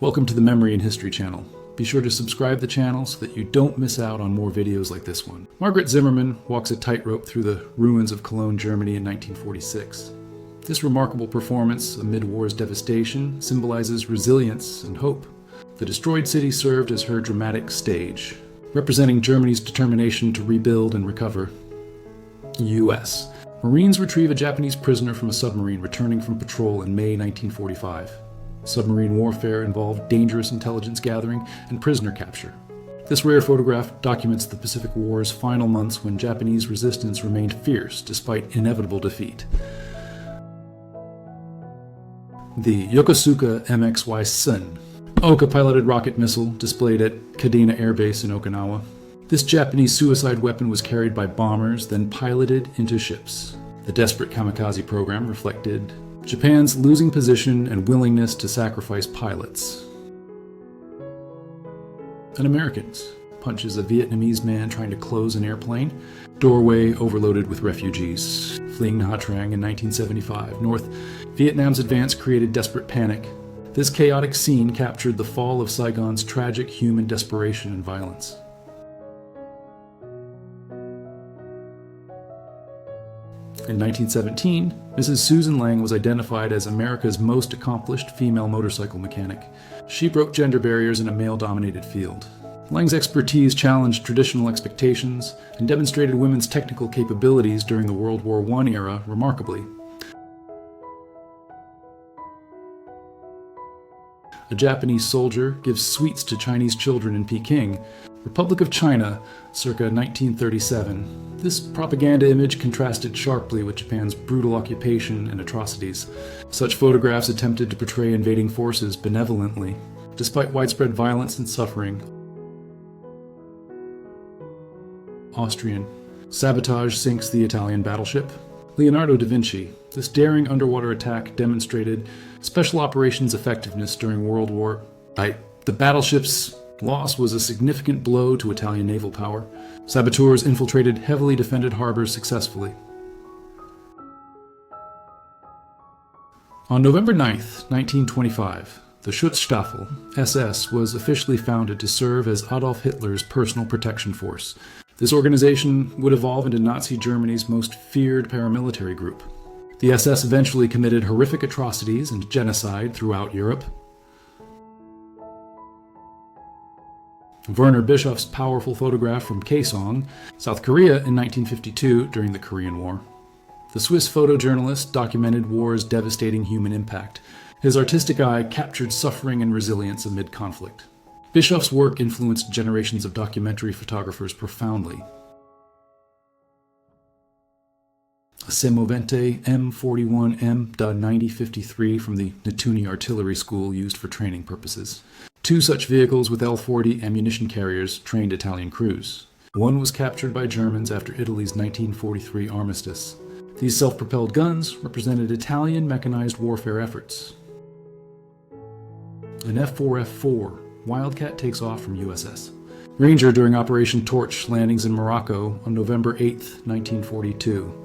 Welcome to the Memory and History channel. Be sure to subscribe to the channel so that you don't miss out on more videos like this one. Margaret Zimmermann walks a tightrope through the ruins of Cologne, Germany in 1946. This remarkable performance amid war's devastation symbolizes resilience and hope. The destroyed city served as her dramatic stage, representing Germany's determination to rebuild and recover. U.S. Marines retrieve a Japanese prisoner from a submarine returning from patrol in May 1945. Submarine warfare involved dangerous intelligence gathering and prisoner capture. This rare photograph documents the Pacific War's final months when Japanese resistance remained fierce despite inevitable defeat. The Yokosuka MXY Sun, Oka-piloted rocket missile displayed at Kadena Air Base in Okinawa. This Japanese suicide weapon was carried by bombers, then piloted into ships. The desperate kamikaze program reflected Japan's losing position and willingness to sacrifice pilots. An Americans punches a Vietnamese man trying to close an airplane. Doorway overloaded with refugees. Fleeing Nha Trang in 1975, North Vietnam's advance created desperate panic. This chaotic scene captured the fall of Saigon's tragic human desperation and violence. In 1917, Mrs. Susan Lang was identified as America's most accomplished female motorcycle mechanic. She broke gender barriers in a male-dominated field. Lang's expertise challenged traditional expectations and demonstrated women's technical capabilities during the World War I era remarkably. A Japanese soldier gives sweets to Chinese children in Peking, Republic of China, circa 1937. This propaganda image contrasted sharply with Japan's brutal occupation and atrocities. Such photographs attempted to portray invading forces benevolently, despite widespread violence and suffering. Austrian. Sabotage sinks the Italian battleship. Leonardo da Vinci. This daring underwater attack demonstrated special operations effectiveness during World War I. The battleship's loss was a significant blow to Italian naval power. Saboteurs infiltrated heavily defended harbors successfully. On November 9, 1925, the Schutzstaffel SS was officially founded to serve as Adolf Hitler's personal protection force. This organization would evolve into Nazi Germany's most feared paramilitary group. The SS eventually committed horrific atrocities and genocide throughout Europe. Werner Bischof's powerful photograph from Kaesong, South Korea in 1952 during the Korean War. The Swiss photojournalist documented war's devastating human impact. His artistic eye captured suffering and resilience amid conflict. Bischof's work influenced generations of documentary photographers profoundly. A Semovente M41M.9053 from the Netuni Artillery School used for training purposes. Two such vehicles with L-40 ammunition carriers trained Italian crews. One was captured by Germans after Italy's 1943 armistice. These self-propelled guns represented Italian mechanized warfare efforts. An F4F4 Wildcat takes off from USS Ranger during Operation Torch landings in Morocco on November 8, 1942.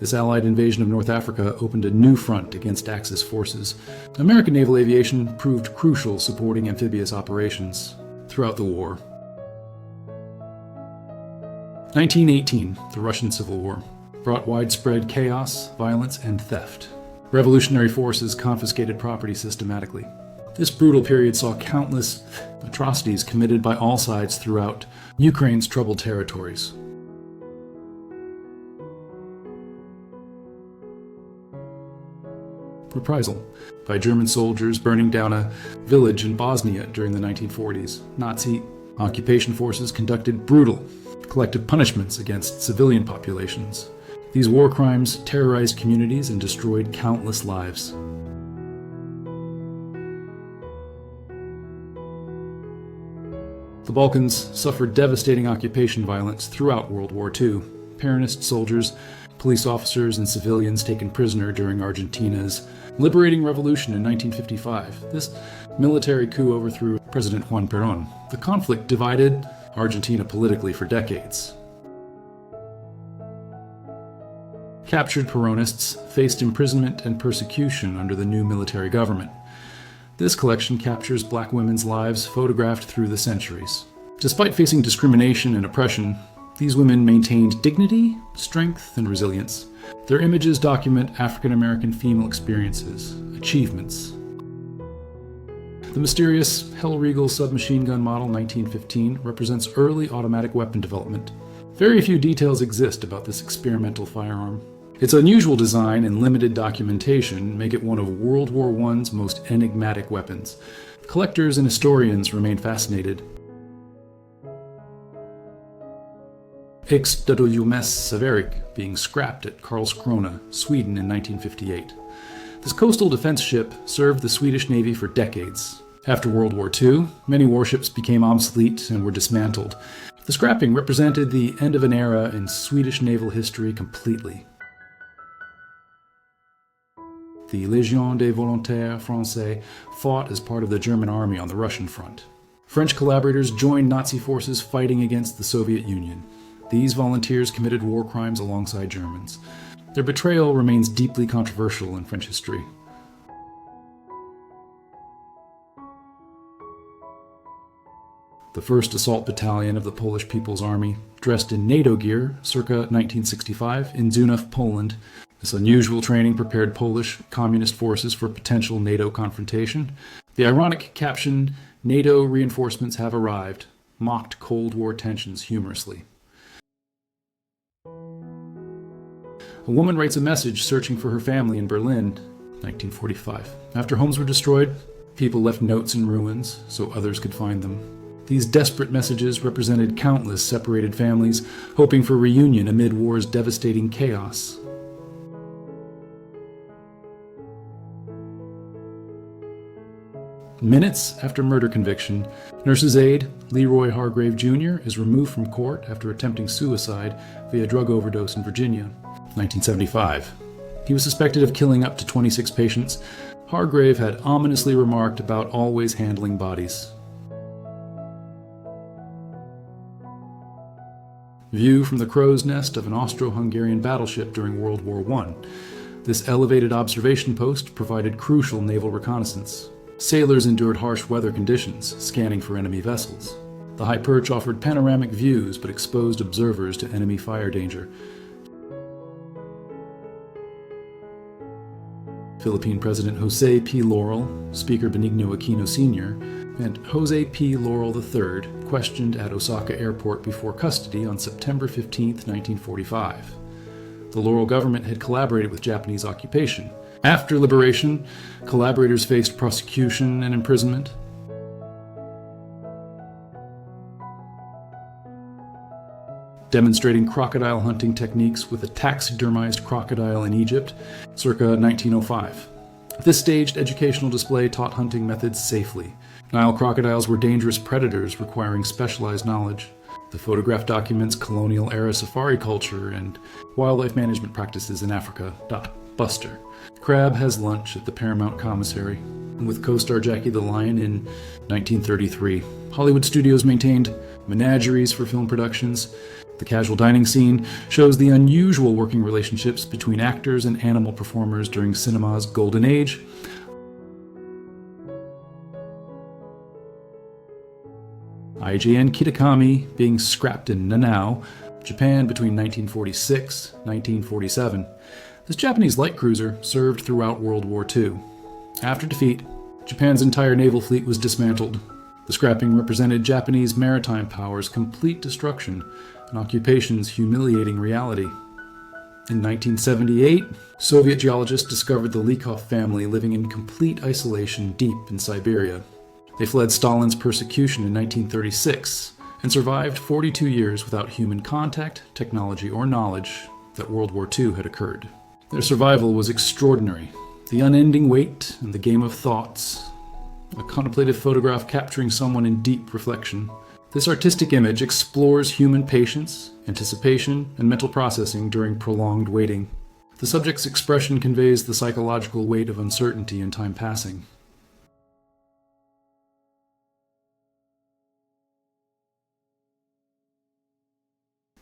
This Allied invasion of North Africa opened a new front against Axis forces. American naval aviation proved crucial supporting amphibious operations throughout the war. 1918, the Russian Civil War, brought widespread chaos, violence, and theft. Revolutionary forces confiscated property systematically. This brutal period saw countless atrocities committed by all sides throughout Ukraine's troubled territories. Reprisal by German soldiers burning down a village in Bosnia during the 1940s. Nazi occupation forces conducted brutal collective punishments against civilian populations. These war crimes terrorized communities and destroyed countless lives. The Balkans suffered devastating occupation violence throughout World War II. Peronist soldiers, police officers, and civilians taken prisoner during Argentina's liberating revolution in 1955. This military coup overthrew President Juan Perón. The conflict divided Argentina politically for decades. Captured Peronists faced imprisonment and persecution under the new military government. This collection captures black women's lives photographed through the centuries. Despite facing discrimination and oppression, these women maintained dignity, strength, and resilience. Their images document African American female experiences, achievements. The mysterious Hellriegel submachine gun model 1915 represents early automatic weapon development. Very few details exist about this experimental firearm. Its unusual design and limited documentation make it one of World War I's most enigmatic weapons. Collectors and historians remain fascinated. XWMS Severik being scrapped at Karlskrona, Sweden in 1958. This coastal defense ship served the Swedish Navy for decades. After World War II, many warships became obsolete and were dismantled. The scrapping represented the end of an era in Swedish naval history completely. The Légion des Volontaires Français fought as part of the German army on the Russian front. French collaborators joined Nazi forces fighting against the Soviet Union. These volunteers committed war crimes alongside Germans. Their betrayal remains deeply controversial in French history. The 1st Assault Battalion of the Polish People's Army, dressed in NATO gear circa 1965 in Zunów, Poland. This unusual training prepared Polish communist forces for potential NATO confrontation. The ironic caption, "NATO reinforcements have arrived," mocked Cold War tensions humorously. A woman writes a message searching for her family in Berlin, 1945. After homes were destroyed, people left notes in ruins so others could find them. These desperate messages represented countless separated families hoping for reunion amid war's devastating chaos. Minutes after murder conviction, nurse's aide Leroy Hargrave Jr. is removed from court after attempting suicide via drug overdose in Virginia, 1975. He was suspected of killing up to 26 patients. Hargrave had ominously remarked about always handling bodies. View from the crow's nest of an Austro-Hungarian battleship during World War I. This elevated observation post provided crucial naval reconnaissance. Sailors endured harsh weather conditions, scanning for enemy vessels. The high perch offered panoramic views but exposed observers to enemy fire danger. Philippine President Jose P. Laurel, Speaker Benigno Aquino Sr., and Jose P. Laurel III questioned at Osaka Airport before custody on September 15, 1945. The Laurel government had collaborated with Japanese occupation. After liberation, collaborators faced prosecution and imprisonment. Demonstrating crocodile hunting techniques with a taxidermized crocodile in Egypt, circa 1905. This staged educational display taught hunting methods safely. Nile crocodiles were dangerous predators requiring specialized knowledge. The photograph documents colonial-era safari culture and wildlife management practices in Africa. Buster. Crab has lunch at the Paramount Commissary, with co-star Jackie the Lion in 1933. Hollywood studios maintained menageries for film productions. The casual dining scene shows the unusual working relationships between actors and animal performers during cinema's golden age. IJN Kitakami being scrapped in Nanao, Japan between 1946 and 1947. This Japanese light cruiser served throughout World War II. After defeat, Japan's entire naval fleet was dismantled. The scrapping represented Japanese maritime power's complete destruction and occupation's humiliating reality. In 1978, Soviet geologists discovered the Likov family living in complete isolation deep in Siberia. They fled Stalin's persecution in 1936 and survived 42 years without human contact, technology, or knowledge that World War II had occurred. Their survival was extraordinary. The unending wait and the game of thoughts. A contemplative photograph capturing someone in deep reflection. This artistic image explores human patience, anticipation, and mental processing during prolonged waiting. The subject's expression conveys the psychological weight of uncertainty and time passing.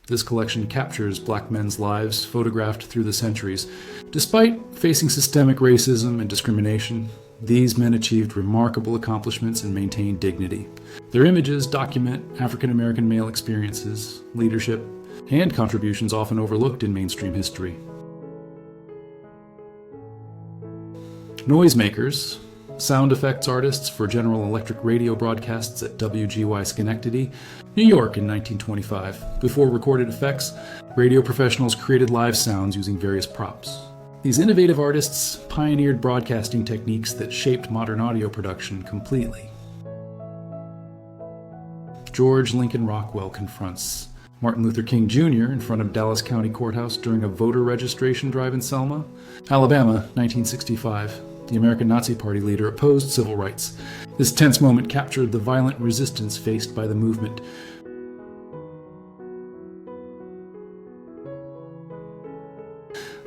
This collection captures black men's lives photographed through the centuries. Despite facing systemic racism and discrimination, These men achieved remarkable accomplishments and maintained dignity. Their images document African American male experiences, leadership, and contributions often overlooked in mainstream history. Noisemakers, sound effects artists for General Electric radio broadcasts at WGY Schenectady, New York in 1925. Before recorded effects, radio professionals created live sounds using various props. These innovative artists pioneered broadcasting techniques that shaped modern audio production completely. George Lincoln Rockwell confronts Martin Luther King Jr. in front of Dallas County Courthouse during a voter registration drive in Selma, Alabama, 1965. The American Nazi Party leader opposed civil rights. This tense moment captured the violent resistance faced by the movement.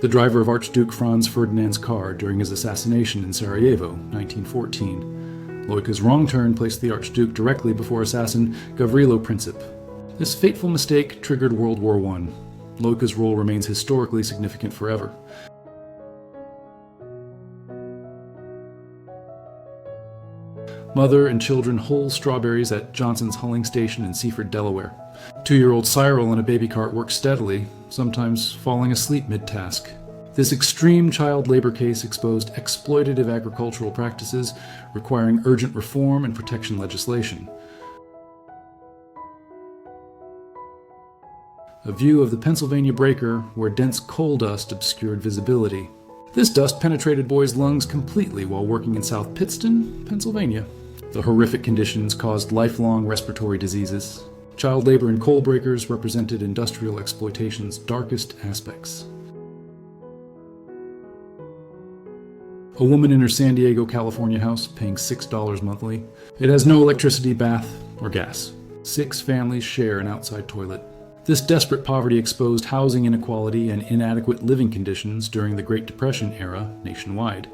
The driver of Archduke Franz Ferdinand's car during his assassination in Sarajevo, 1914. Lojka's wrong turn placed the Archduke directly before assassin Gavrilo Princip. This fateful mistake triggered World War I. Lojka's role remains historically significant forever. Mother and children hull strawberries at Johnson's hulling station in Seaford, Delaware. 2-year-old Cyril in a baby cart works steadily, sometimes falling asleep mid-task. This extreme child labor case exposed exploitative agricultural practices requiring urgent reform and protection legislation. A view of the Pennsylvania breaker where dense coal dust obscured visibility. This dust penetrated boys' lungs completely while working in South Pittston, Pennsylvania. The horrific conditions caused lifelong respiratory diseases. Child labor in coal breakers represented industrial exploitation's darkest aspects. A woman in her San Diego, California house paying $6 monthly. It has no electricity, bath, or gas. 6 families share an outside toilet. This desperate poverty exposed housing inequality and inadequate living conditions during the Great Depression era nationwide.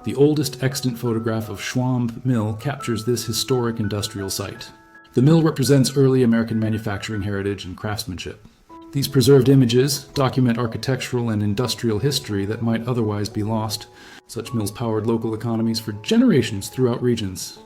The oldest extant photograph of Schwamb Mill captures this historic industrial site. The mill represents early American manufacturing heritage and craftsmanship. These preserved images document architectural and industrial history that might otherwise be lost. Such mills powered local economies for generations throughout regions.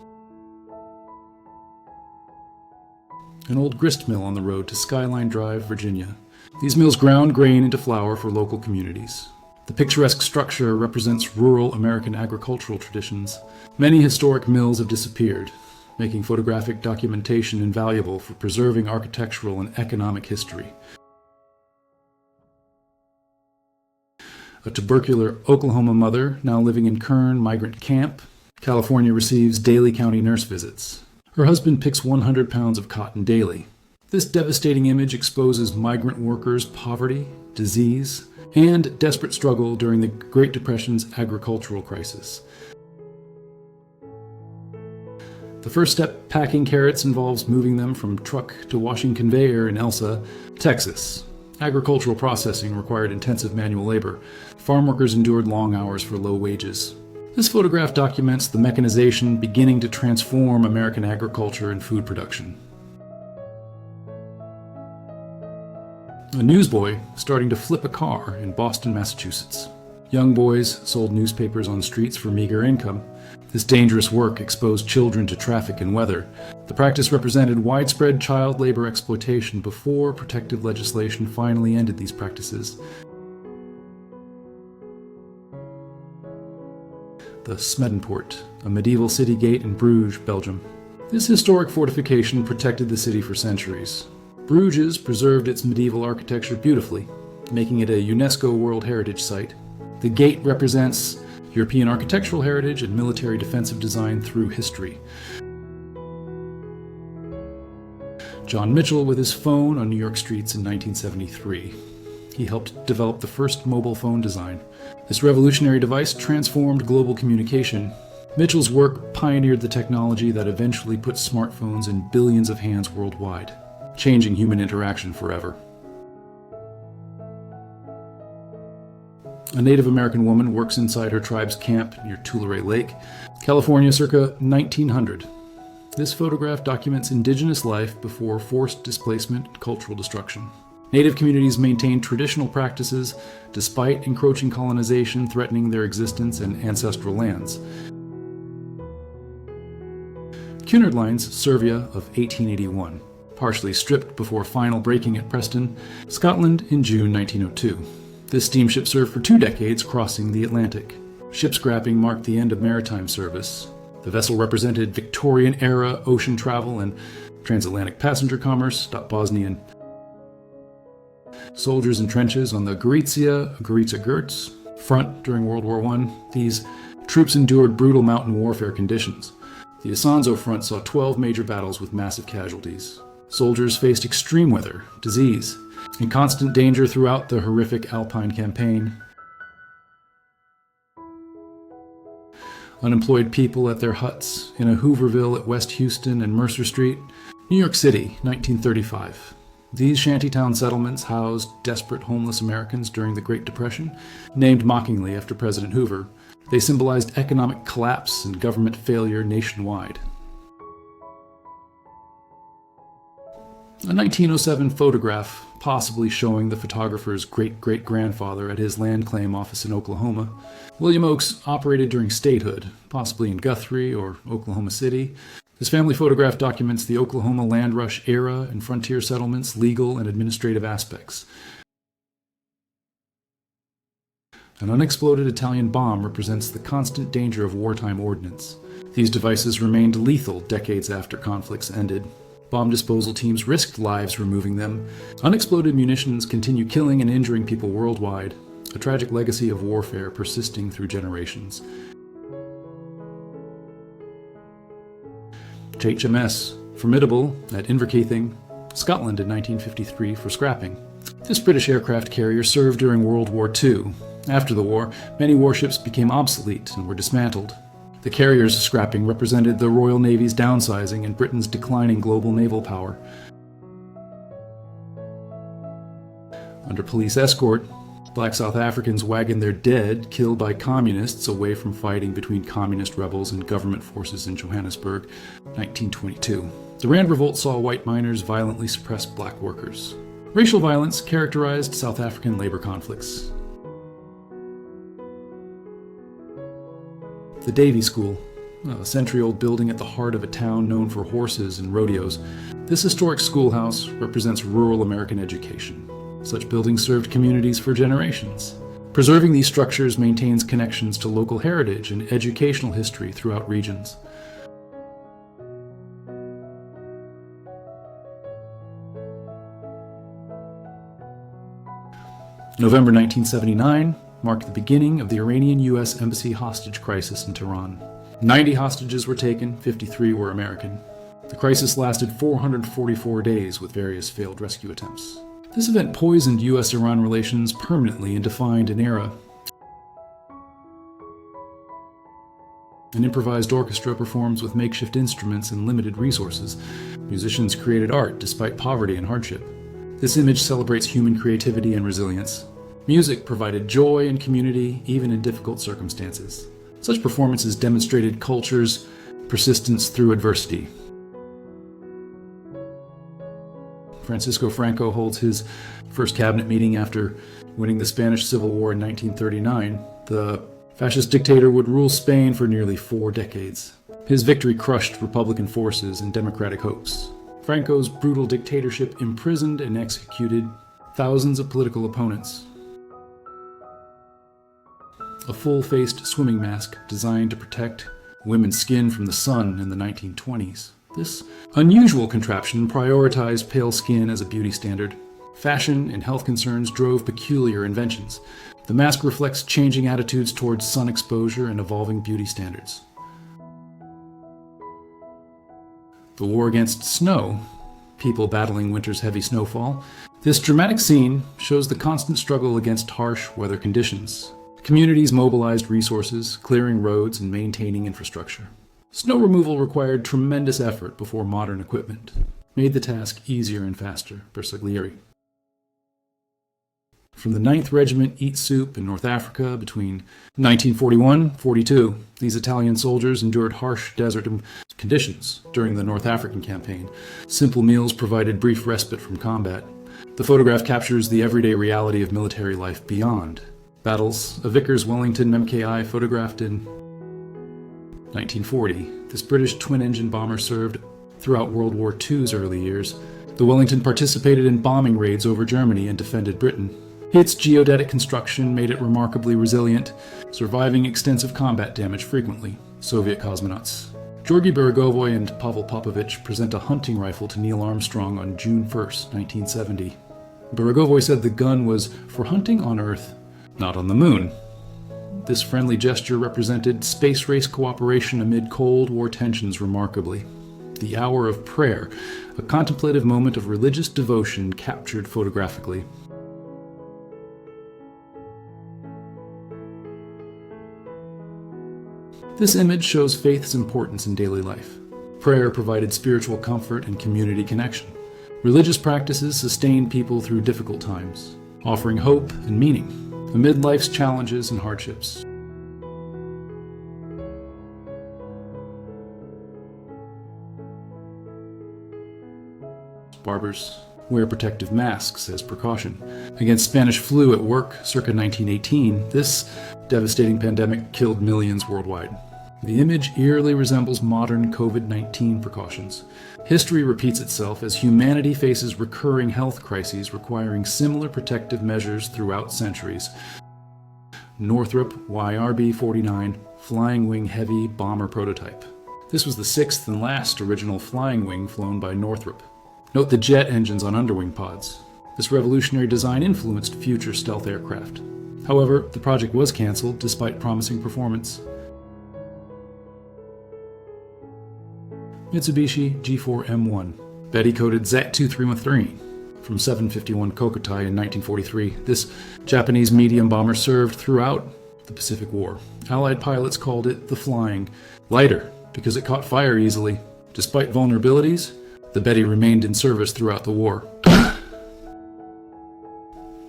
An old grist mill on the road to Skyline Drive, Virginia. These mills ground grain into flour for local communities. The picturesque structure represents rural American agricultural traditions. Many historic mills have disappeared, making photographic documentation invaluable for preserving architectural and economic history. A tubercular Oklahoma mother, now living in Kern migrant camp, California, receives daily county nurse visits. Her husband picks 100 pounds of cotton daily. This devastating image exposes migrant workers' poverty, disease, and desperate struggle during the Great Depression's agricultural crisis. The first step packing carrots involves moving them from truck to washing conveyor in Elsa, Texas. Agricultural processing required intensive manual labor. Farm workers endured long hours for low wages. This photograph documents the mechanization beginning to transform American agriculture and food production. A newsboy starting to flip a car in Boston, Massachusetts. Young boys sold newspapers on streets for meager income. This dangerous work exposed children to traffic and weather. The practice represented widespread child labor exploitation before protective legislation finally ended these practices. The Smedenpoort, a medieval city gate in Bruges, Belgium. This historic fortification protected the city for centuries. Bruges preserved its medieval architecture beautifully, making it a UNESCO World Heritage Site. The gate represents European architectural heritage and military defensive design through history. John Mitchell with his phone on New York streets in 1973. He helped develop the first mobile phone design. This revolutionary device transformed global communication. Mitchell's work pioneered the technology that eventually put smartphones in billions of hands worldwide, changing human interaction forever. A Native American woman works inside her tribe's camp near Tulare Lake, California, circa 1900. This photograph documents indigenous life before forced displacement and cultural destruction. Native communities maintained traditional practices despite encroaching colonization threatening their existence and ancestral lands. Cunard Line's Servia of 1881, partially stripped before final breaking at Preston, Scotland in June 1902. This steamship served for 2 decades, crossing the Atlantic. Ship scrapping marked the end of maritime service. The vessel represented Victorian-era ocean travel and transatlantic passenger commerce, Bosnian soldiers in trenches on the Gorizia-Gertz front during World War I. These troops endured brutal mountain warfare conditions. The Isonzo front saw 12 major battles with massive casualties. Soldiers faced extreme weather, disease, and constant danger throughout the horrific Alpine campaign. Unemployed people at their huts in a Hooverville at West Houston and Mercer Street, New York City, 1935. These shantytown settlements housed desperate homeless Americans during the Great Depression, named mockingly after President Hoover. They symbolized economic collapse and government failure nationwide. A 1907 photograph, possibly showing the photographer's great-great-grandfather at his land claim office in Oklahoma. William Oakes operated during statehood, possibly in Guthrie or Oklahoma City. This family photograph documents the Oklahoma land rush era and frontier settlements' legal and administrative aspects. An unexploded Italian bomb represents the constant danger of wartime ordnance. These devices remained lethal decades after conflicts ended. Bomb disposal teams risked lives removing them. Unexploded munitions continue killing and injuring people worldwide, a tragic legacy of warfare persisting through generations. HMS, formidable at Inverkeithing, Scotland in 1953 for scrapping. This British aircraft carrier served during World War II. After the war, many warships became obsolete and were dismantled. The carrier's scrapping represented the Royal Navy's downsizing and Britain's declining global naval power. Under police escort, Black South Africans wagoned their dead, killed by communists, away from fighting between communist rebels and government forces in Johannesburg, 1922. The Rand Revolt saw white miners violently suppress black workers. Racial violence characterized South African labor conflicts. The Davy School, a century-old building at the heart of a town known for horses and rodeos. This historic schoolhouse represents rural American education. Such buildings served communities for generations. Preserving these structures maintains connections to local heritage and educational history throughout regions. November 1979 marked the beginning of the Iranian-U.S. Embassy hostage crisis in Tehran. 90 hostages were taken, 53 were American. The crisis lasted 444 days with various failed rescue attempts. This event poisoned U.S.-Iran relations permanently and defined an era. An improvised orchestra performs with makeshift instruments and limited resources. Musicians created art despite poverty and hardship. This image celebrates human creativity and resilience. Music provided joy and community, even in difficult circumstances. Such performances demonstrated culture's persistence through adversity. Francisco Franco holds his first cabinet meeting after winning the Spanish Civil War in 1939. The fascist dictator would rule Spain for nearly 4 decades. His victory crushed Republican forces and democratic hopes. Franco's brutal dictatorship imprisoned and executed thousands of political opponents. A full-faced swimming mask designed to protect women's skin from the sun in the 1920s. This unusual contraption prioritized pale skin as a beauty standard. Fashion and health concerns drove peculiar inventions. The mask reflects changing attitudes towards sun exposure and evolving beauty standards. The war against snow, people battling winter's heavy snowfall. This dramatic scene shows the constant struggle against harsh weather conditions. Communities mobilized resources, clearing roads and maintaining infrastructure. Snow removal required tremendous effort before modern equipment. Made the task easier and faster, Bersaglieri. From the 9th Regiment Eat Soup in North Africa between 1941-42, these Italian soldiers endured harsh desert conditions during the North African campaign. Simple meals provided brief respite from combat. The photograph captures the everyday reality of military life beyond battles. A Vickers Wellington MKI photographed in 1940. This British twin-engine bomber served throughout World War II's early years. The Wellington participated in bombing raids over Germany and defended Britain. Its geodetic construction made it remarkably resilient, surviving extensive combat damage frequently. Soviet cosmonauts Georgy Beregovoy and Pavel Popovich present a hunting rifle to Neil Armstrong on June 1, 1970. Beregovoy said the gun was for hunting on Earth, not on the Moon. This friendly gesture represented space race cooperation amid Cold War tensions remarkably. The hour of prayer, a contemplative moment of religious devotion captured photographically. This image shows faith's importance in daily life. Prayer provided spiritual comfort and community connection. Religious practices sustained people through difficult times, offering hope and meaning amid life's challenges and hardships. Barbers wear protective masks as precaution against Spanish flu at work circa 1918. This devastating pandemic killed millions worldwide. The image eerily resembles modern COVID-19 precautions. History repeats itself as humanity faces recurring health crises requiring similar protective measures throughout centuries. Northrop YRB-49 Flying Wing Heavy Bomber Prototype. This was the sixth and last original flying wing flown by Northrop. Note the jet engines on underwing pods. This revolutionary design influenced future stealth aircraft. However, the project was cancelled despite promising performance. Mitsubishi G4M1 Betty-coated Z2313 from 751 Kokutai in 1943. This Japanese medium bomber served throughout the Pacific War. Allied pilots called it the Flying Lighter because it caught fire easily. Despite vulnerabilities, the Betty remained in service throughout the war.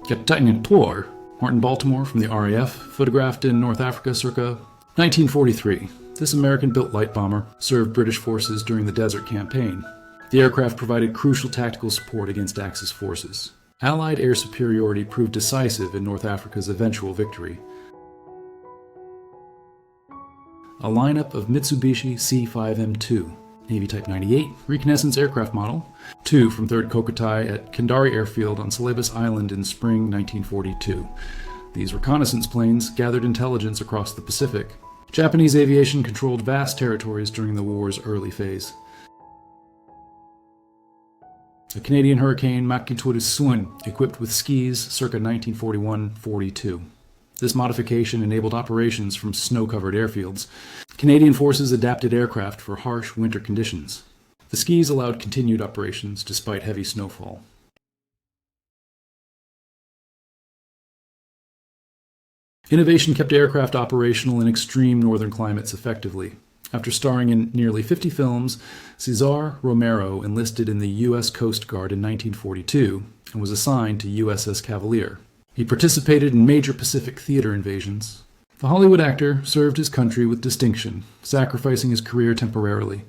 Kaptein Tor, Martin Baltimore from the RAF, photographed in North Africa circa 1943. This American-built light bomber served British forces during the Desert Campaign. The aircraft provided crucial tactical support against Axis forces. Allied air superiority proved decisive in North Africa's eventual victory. A lineup of Mitsubishi C5M2, Navy Type 98, reconnaissance aircraft model, 2 from 3rd Kokutai at Kendari Airfield on Celebes Island in spring 1942. These reconnaissance planes gathered intelligence across the Pacific. Japanese aviation controlled vast territories during the war's early phase. A Canadian Hurricane Makintoru Suin, equipped with skis circa 1941-42. This modification enabled operations from snow-covered airfields. Canadian forces adapted aircraft for harsh winter conditions. The skis allowed continued operations despite heavy snowfall. Innovation kept aircraft operational in extreme northern climates effectively. After starring in nearly 50 films, Cesar Romero enlisted in the U.S. Coast Guard in 1942 and was assigned to USS Cavalier. He participated in major Pacific theater invasions. The Hollywood actor served his country with distinction, sacrificing his career temporarily.